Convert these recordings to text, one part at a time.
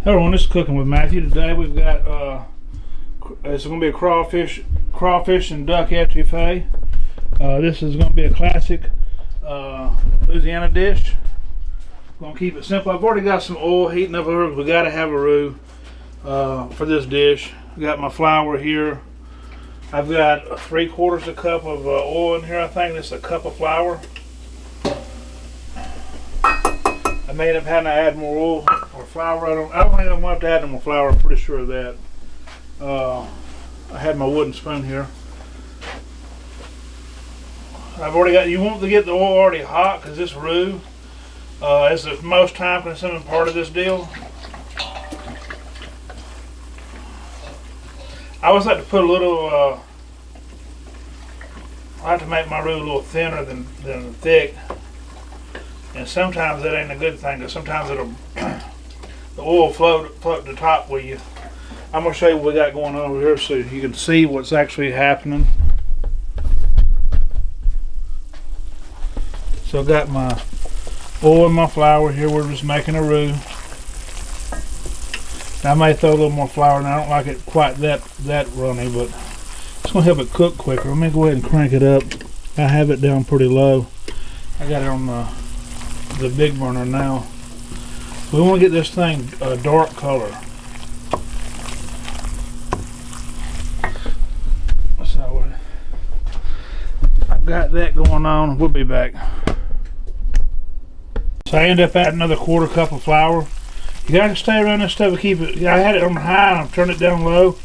Hello everyone, this is Cooking with Matthew. Today we've got it's going to be a crawfish and duck etufee. This is going to be a classic Louisiana dish. We're going to keep it simple. I've already got some oil heating up over. We got to have a roux for this dish. I got my flour here. I've got 3/4 cup of oil in here. I think this is a cup of flour. I may end up having to add more oil or flour. I don't think I'm going to have to add more flour. I'm pretty sure of that. I had my wooden spoon here. I've already got. You want to get the oil already hot because this roux is the most time-consuming part of this deal. I always like to put a little. I like to make my roux a little thinner than thick. And sometimes that ain't a good thing, because sometimes it'll the oil float to the top with you. I'm gonna show you what we got going on over here so you can see what's actually happening. So I got my oil and my flour here. We're just making a roux. Now, I may throw a little more flour in. I don't like it quite that runny, but it's gonna help it cook quicker. Let me go ahead and crank it up. I have it down pretty low. I got it on the big burner now. We want to get this thing a dark color. So I've got that going on. We'll be back. So I end up adding another 1/4 cup of flour. You got to stay around this stuff and keep it. I had it on high and I've turned it down low.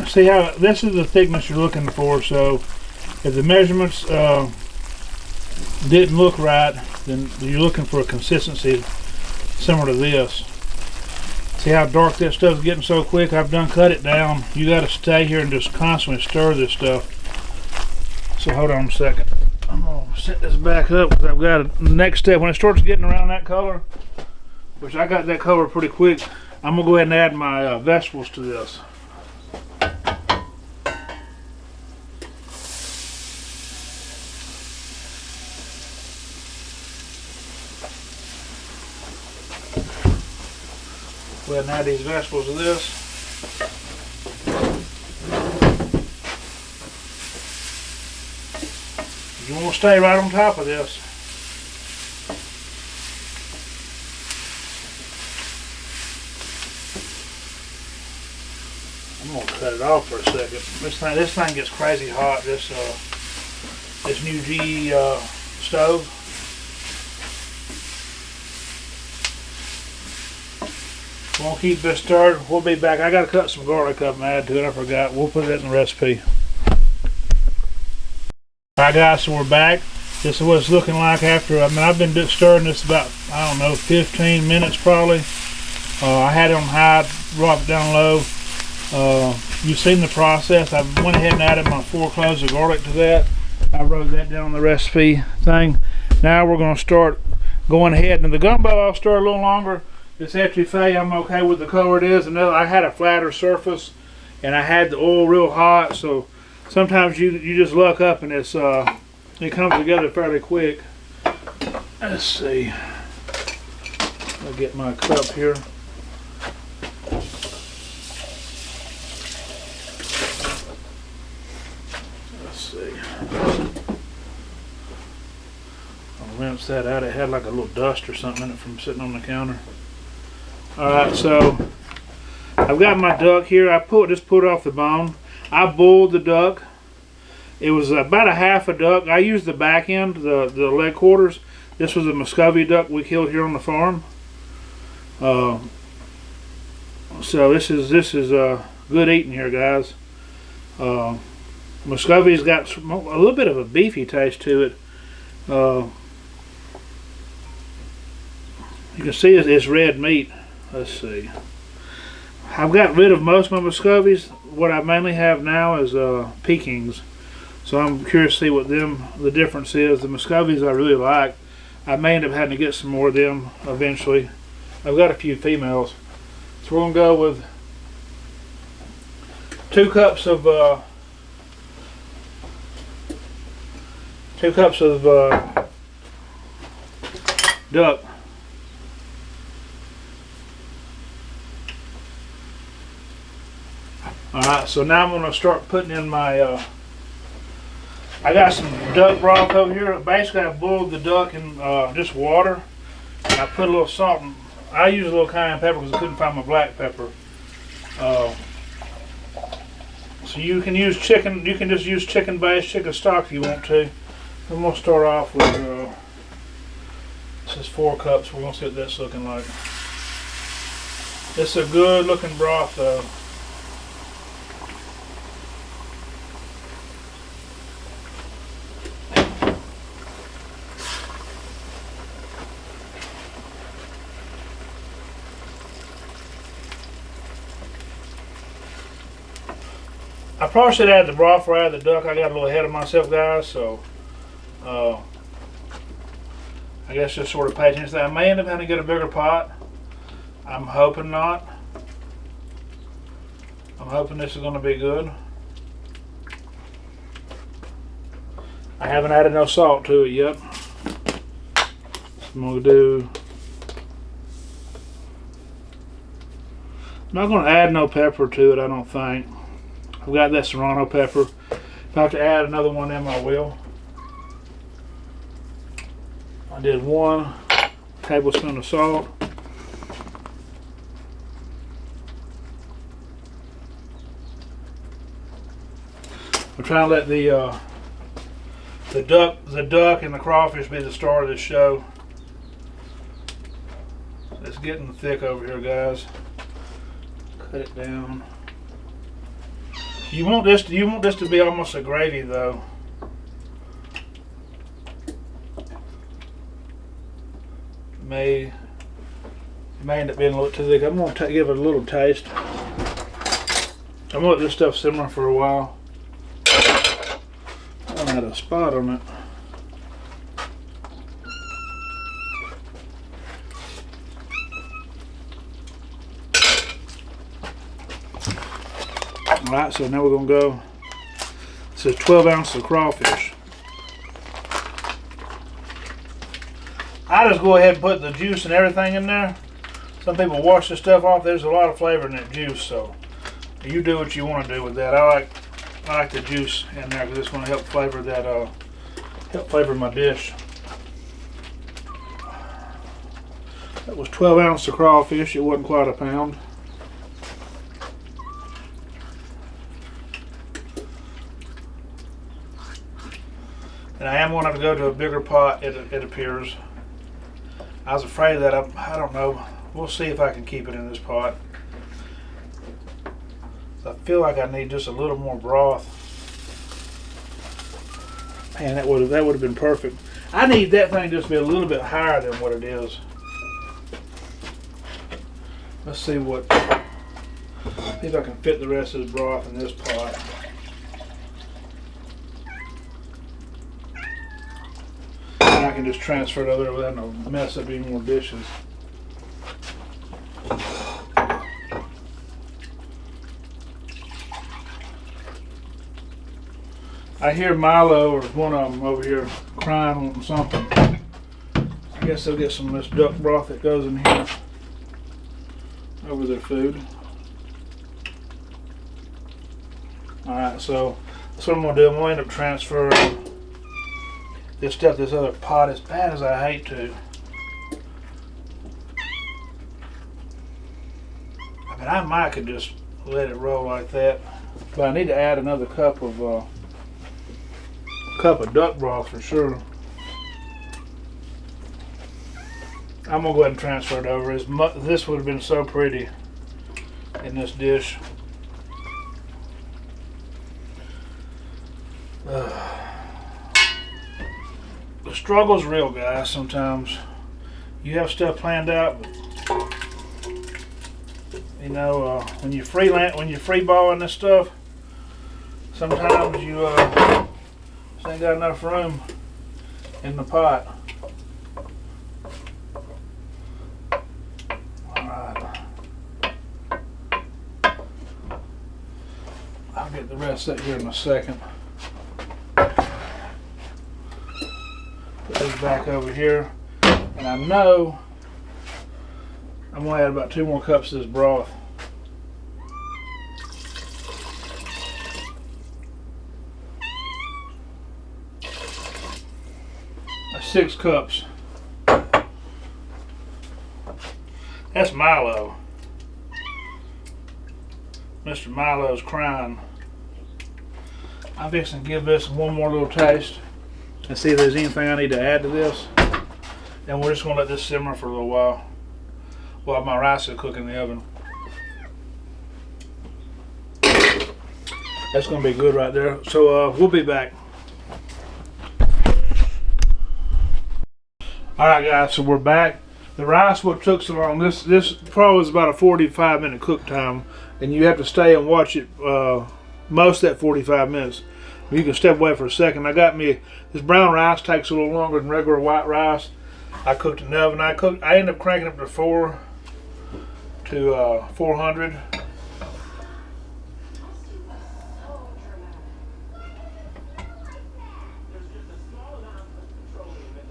See how this is the thickness you're looking for. So if the measurements didn't look right, then you're looking for a consistency similar to this. See how dark this stuff's getting so quick? I've done cut it down. You got to stay here and just constantly stir this stuff. So hold on a second. I'm going to set this back up because I've got the next step. When it starts getting around that color, which I got that color pretty quick, I'm going to go ahead and add my vegetables to this. Go ahead and add these vegetables to this. You want to stay right on top of this. I'm going to cut it off for a second. This thing gets crazy hot. This new GE stove. We'll keep this stirred. We'll be back. I got to cut some garlic up and add to it. I forgot. We'll put that in the recipe. Alright guys, so we're back. This is what it's looking like after, I've been stirring this about, 15 minutes probably. I had it on high, dropped it down low. You've seen the process. I went ahead and added my 4 cloves of garlic to that. I wrote that down on the recipe thing. Now we're going to start going ahead. And the gumbo I'll stir a little longer. This etufee, I'm okay with the color it is. And I had a flatter surface, and I had the oil real hot, so sometimes you just luck up and it comes together fairly quick. Let's see. I'll get my cup here. Let's see. I'll rinse that out. It had like a little dust or something in it from sitting on the counter. Alright, so I've got my duck here. I just put it off the bone. I boiled the duck. It was about a half a duck. I used the back end, the leg quarters. This was a Muscovy duck we killed here on the farm. So this is good eating here, guys. Muscovy's got a little bit of a beefy taste to it. You can see it's red meat. Let's see. I've got rid of most of my Muscovies. What I mainly have now is Pekings. So I'm curious to see what the difference is. The Muscovies I really like. I may end up having to get some more of them eventually. I've got a few females. So we're going to go with 2 cups of duck. Alright, so now I'm going to start putting in my, I got some duck broth over here. Basically, I boiled the duck in just water. And I put a little salt and I use a little cayenne pepper because I couldn't find my black pepper. So you can use chicken, you can just use chicken base, chicken stock if you want to. I'm going to start off with, this is 4 cups. We're going to see what that's looking like. It's a good looking broth though. I probably should add the broth before I add the duck. I got a little ahead of myself, guys, so I guess just sort of pay attention to that. I may end up having to get a bigger pot. I'm hoping not. I'm hoping this is going to be good. I haven't added no salt to it yet. So I'm going to do... I'm not going to add no pepper to it, I don't think. I've got that serrano pepper. If I have to add another one in, I will. I did 1 tablespoon of salt. I'm trying to let the duck and the crawfish be the star of this show. It's getting thick over here, guys. Cut it down. You want this to be almost a gravy though. May end up being a little too thick. I'm going to give it a little taste. I'm going to let this stuff simmer for a while. I had a spot on it. Alright, so now we're going to go, this is 12 ounces of crawfish. I just go ahead and put the juice and everything in there. Some people wash this stuff off. There's a lot of flavor in that juice, so you do what you want to do with that. I like the juice in there because it's going to help flavor that, help flavor my dish. That was 12 ounces of crawfish. It wasn't quite a pound. And I am going to have to go to a bigger pot, it appears. I was afraid that I don't know. We'll see if I can keep it in this pot. I feel like I need just a little more broth. Man, that would have been perfect. I need that thing just to be a little bit higher than what it is. Let's see if I can fit the rest of the broth in this pot. I can just transfer it over there without no mess up any more dishes. I hear Milo or one of them over here crying wanting something. I guess they'll get some of this duck broth that goes in here over their food. Alright, so that's what I'm going to do. I'm going to end up transferring this other pot, as bad as I hate to. I mean, I might could just let it roll like that, but I need to add another cup of duck broth for sure. I'm gonna go ahead and transfer it over. This would have been so pretty in this dish. The struggle's real, guys. Sometimes you have stuff planned out, but you know, when you free balling this stuff, sometimes you just ain't got enough room in the pot. Alright, I'll get the rest of that here in a second. Put these back over here, and I know I'm going to add about 2 more cups of this broth. 6 cups. That's Milo. Mr. Milo's crying. I'm fixing to give this one more little taste and see if there's anything I need to add to this. Then we're just going to let this simmer for a little while my rice is cooking in the oven. That's going to be good right there. So we'll be back. Alright guys, so we're back. The rice, what took so long, this probably was about a 45-minute cook time, and you have to stay and watch it most of that 45 minutes. You can step away for a second. I got me, this brown rice takes a little longer than regular white rice. I cooked it in the oven. I ended up cranking up to 400.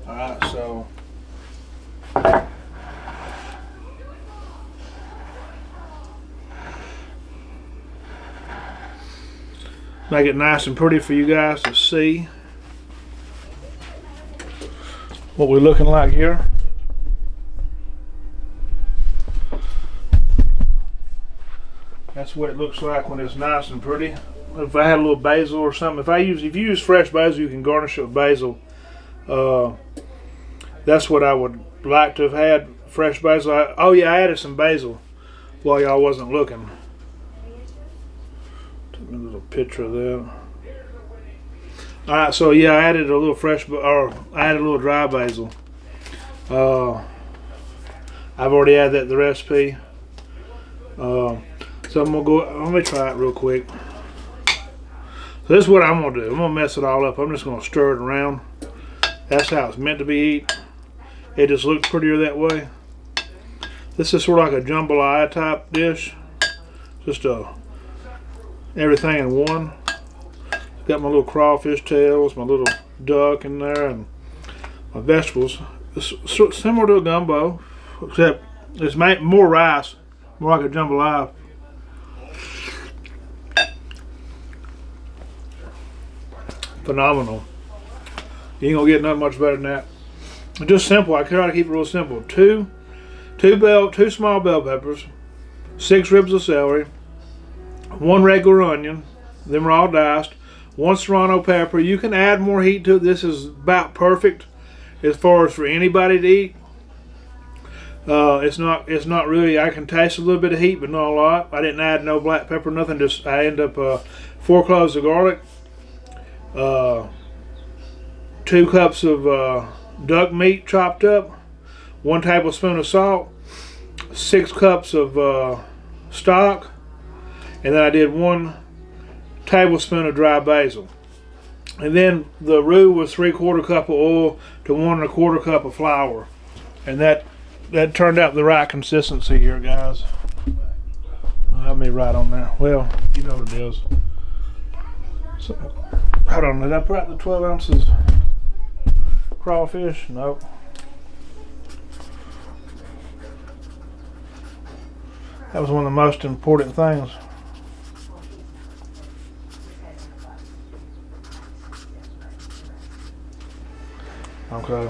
Alright, so make it nice and pretty for you guys to see what we're looking like here. That's what it looks like when it's nice and pretty. If I had a little basil or something, if you use fresh basil, you can garnish it with basil. That's what I would like to have had, fresh basil. Oh yeah, I added some basil while y'all wasn't looking. Took me a little picture of that. Alright, so yeah, I added a little I added a little dry basil. I've already added that to the recipe. So I'm gonna let me try it real quick. So this is what I'm gonna do. I'm gonna mess it all up. I'm just gonna stir it around. That's how it's meant to be eaten. It just looks prettier that way. This is sort of like a jambalaya type dish. Just everything in one. Got my little crawfish tails, my little duck in there, and my vegetables. It's similar to a gumbo, except it's more rice, more like a jambalaya. Phenomenal. You ain't gonna get nothing much better than that. Just simple. I try to keep it real simple. Two small bell peppers, 6 ribs of celery, 1 regular onion. Them are all diced. 1 serrano pepper. You can add more heat to it. This is about perfect as far as for anybody to eat. It's not really. I can taste a little bit of heat, but not a lot. I didn't add no black pepper, nothing. Just I end up 4 cloves of garlic. 2 cups of duck meat chopped up, 1 tablespoon of salt, 6 cups of stock, and then I did 1 tablespoon of dry basil. And then the roux was 3/4 cup of oil to 1 1/4 cup of flour, and that turned out the right consistency here, guys. I'll have me right on there. Well, you know what it is. So, hold on, did I put out the 12 ounces crawfish? Nope. That was one of the most important things. Okay.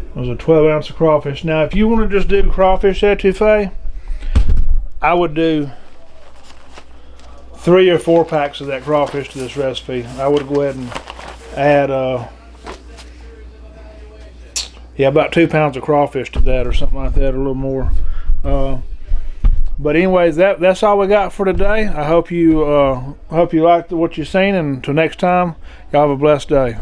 It was a 12 ounce of crawfish. Now, if you want to just do crawfish etouffee, I would do 3 or 4 packs of that crawfish to this recipe. I would go ahead and add, about 2 pounds of crawfish to that, or something like that, or a little more. But anyways, that's all we got for today. I hope you liked what you've seen, and until next time, y'all have a blessed day.